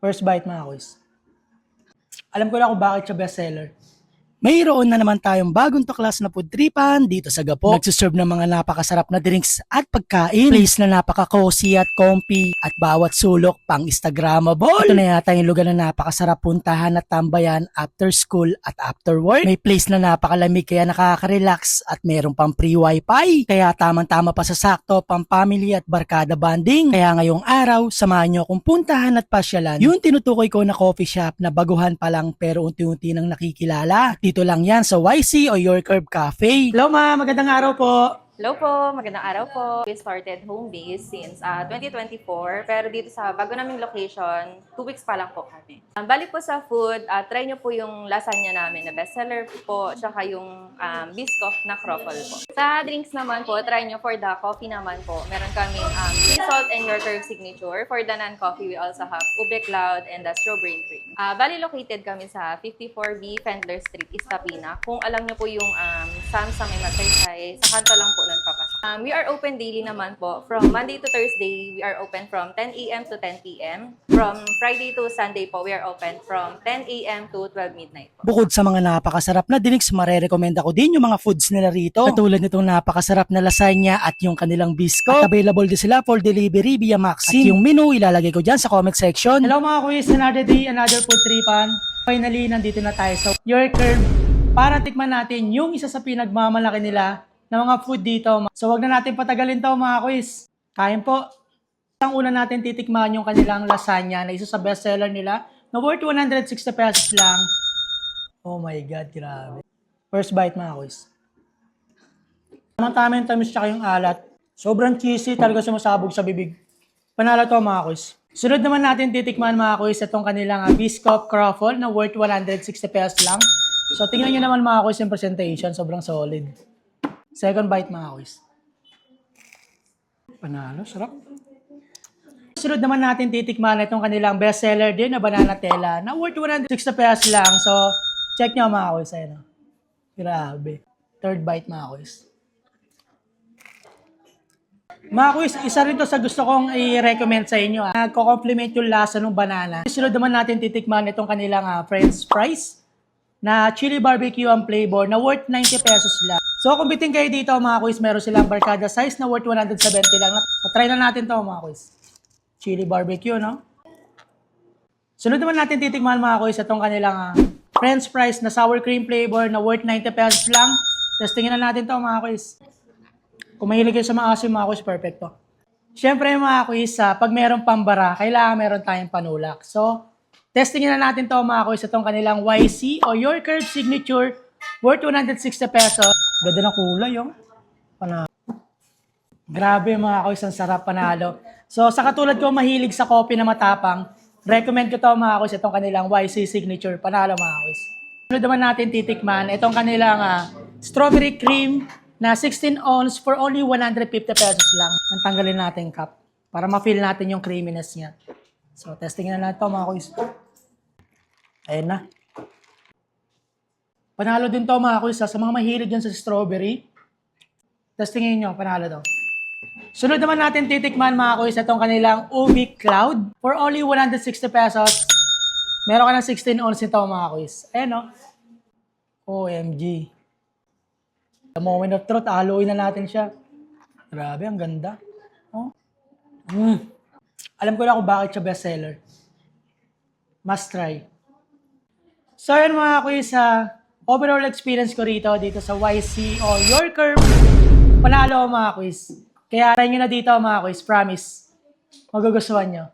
First bite mga quiz. Alam ko na kung bakit siya bestseller. Mayroon na naman tayong bagong tuklas na food tripan dito sa Gapo. Nagsiserve ng mga napakasarap na drinks at pagkain. Place na napaka-cozy at comfy at bawat sulok pang Instagrammable. Ito na yata yung lugar na napakasarap puntahan at tambayan after school at after work. May place na napakalamig kaya nakaka-relax at meron pang free wifi. Kaya tamang-tama pa sa sakto pang family at barkada bonding. Kaya ngayong araw, samahan nyo akong puntahan at pasyalan yung tinutukoy ko na coffee shop na baguhan pa lang pero unti-unti nang nakikilala. Dito lang yan sa YC o Your Curve Cafe. Hello ma, magandang araw po. Hello po, magandang araw po. We started home base since 2024, pero dito sa bago naming location, 2 weeks pa lang po kami. Balik po sa food, try nyo po yung lasagna namin na bestseller po, tsaka yung biscoff na croffle po. Sa drinks naman po, try nyo for the coffee naman po. Meron kaming sea salt and your curve signature. For the non-coffee, we also have ube cloud and the strawberry cream. Bali located kami sa 54B Fendler Street, Istapina. Kung alam nyo po yung Sam's sa may Magsaysay, sa kanto lang po nun papasok. We are open daily naman po. From Monday to Thursday, we are open from 10 a.m. to 10 p.m. From Friday to Sunday po, we are open from 10 a.m. to 12 midnight po. Bukod sa mga napakasarap na drinks, marerekomenda ko din yung mga foods nila rito. Katulad nitong napakasarap na lasagna at yung kanilang bisco. At available din sila for delivery via Maxi. At yung menu, ilalagay ko dyan sa comment section. Hello mga quiz, another day, another food tripan. Finally, nandito na tayo sa Your Curve para tikman natin yung isa sa pinagmamalaki nila na mga food dito. So wag na natin patagalin to mga quiz. Kain po. Ang una natin titikman yung kanilang lasagna na isa sa bestseller nila na worth 160 pesos lang. Oh my God, grabe. First bite mga quiz. Tamang-tama yung tamis tsaka yung alat. Sobrang cheesy, talaga sumasabog sa bibig. Panalo to mga quiz. Sunod naman natin titikman mga quiz itong kanilang biscoff croffle na worth 160 pesos lang. So tingnan nyo naman mga quiz yung presentation, sobrang solid. Second bite mga quiz. Panalo, sarap. Sunod naman natin titikman itong kanilang bestseller din na banana tela na worth 160 pesos lang. So, check nyo mga quiz. Ayan, oh. Grabe. Third bite mga quiz. Mga quiz, isa rin to sa gusto kong i-recommend sa inyo. Nagko-complement yung lasa ng banana. Sunod naman natin titikman itong kanilang french fries na chili barbecue ang flavor na worth 90 pesos lang. So kung bitin kayo dito mga quiz, meron silang barkada size na worth 170 lang. So try na natin to mga quiz. Chili barbecue, no? Sunod naman natin titikman mga quiz itong kanilang french fries na sour cream flavor na worth 90 pesos lang. Testingin na natin to mga quiz. Kung mahilig kayo sa maasim mga quiz, perfecto. Siyempre mga quiz, pag meron pambara, kailangan meron tayong panulak. So, testingin na natin to mga quiz itong kanilang YC o Your Curve Signature worth 160 pesos. Ganda ng kulay yung panalo. Grabe mga quiz, ang sarap, panalo. So sa katulad ko mahilig sa coffee na matapang, recommend ko to mga quiz itong kanilang YC Signature. Panalo mga quiz. Sunod naman natin titikman itong kanilang strawberry cream na 16 ounce for only 150 pesos lang. Ang tanggalin natin cup para ma-feel natin yung creaminess niya. So testing na natin to mga quiz. Ayan na. Panalo din to mga quiz sa mga mahilig dyan sa strawberry. Testingin nyo, panalo to. Sunod naman natin titikman mga quiz itong kanilang ube cloud for only 160 pesos. Meron ka ng 16 ounce nito mga quiz. Ayan no. OMG. The moment of truth, haluin na natin siya. Grabe, ang ganda. Oh. Alam ko na kung bakit siya bestseller. Must try. So yun mga quiz, overall experience ko rito dito sa YC o Your Curve. Panalo mga quiz. Kaya try nyo na dito mga quiz, promise. Magugustuhan nyo.